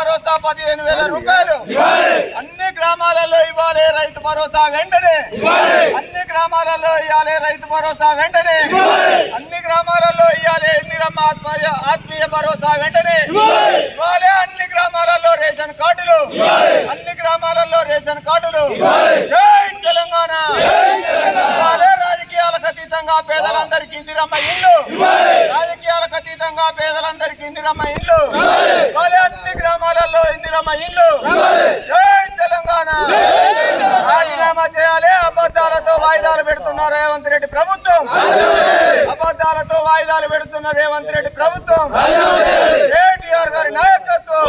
భరోసా 15,000 రూపాయలు అన్ని గ్రామాలలో ఇవ్వాలి. రైతు భరోసా వెంటనే అన్ని గ్రామాలలో ఇవ్వాలి. రైతు భరోసా వెంటనే అన్ని గ్రామాలలో ఇవ్వాలి. ఇందిరమ్మ ఆత్మీయ భరోసా వెంటనే ఇవ్వాలి. అన్ని గ్రామాలలో రేషన్ కార్డులు అన్ని గ్రామాలలో రేషన్ కార్డులు. జై తెలంగాణ. రాజకీయాలకు అతీతంగా పేదలందరికీ ఇందిరమ్మ ఇల్లు. రాజకీయాలకు అతీతంగా పేదలందరికీ ఇందిరమ్మ ఇల్లు. అన్ని గ్రామాలలో ఇందిరమ్మ ఇల్లు. జై తెలంగాణ. రాజీనామా చేయాలి. అబద్ధాలతో వాయిదాలు పెడుతున్న రేవంత్ రెడ్డి ప్రభుత్వం. అబద్ధాలతో వాయిదాలు పెడుతున్న రేవంత్ రెడ్డి ప్రభుత్వం. కేటీఆర్ గారి నాయకత్వం.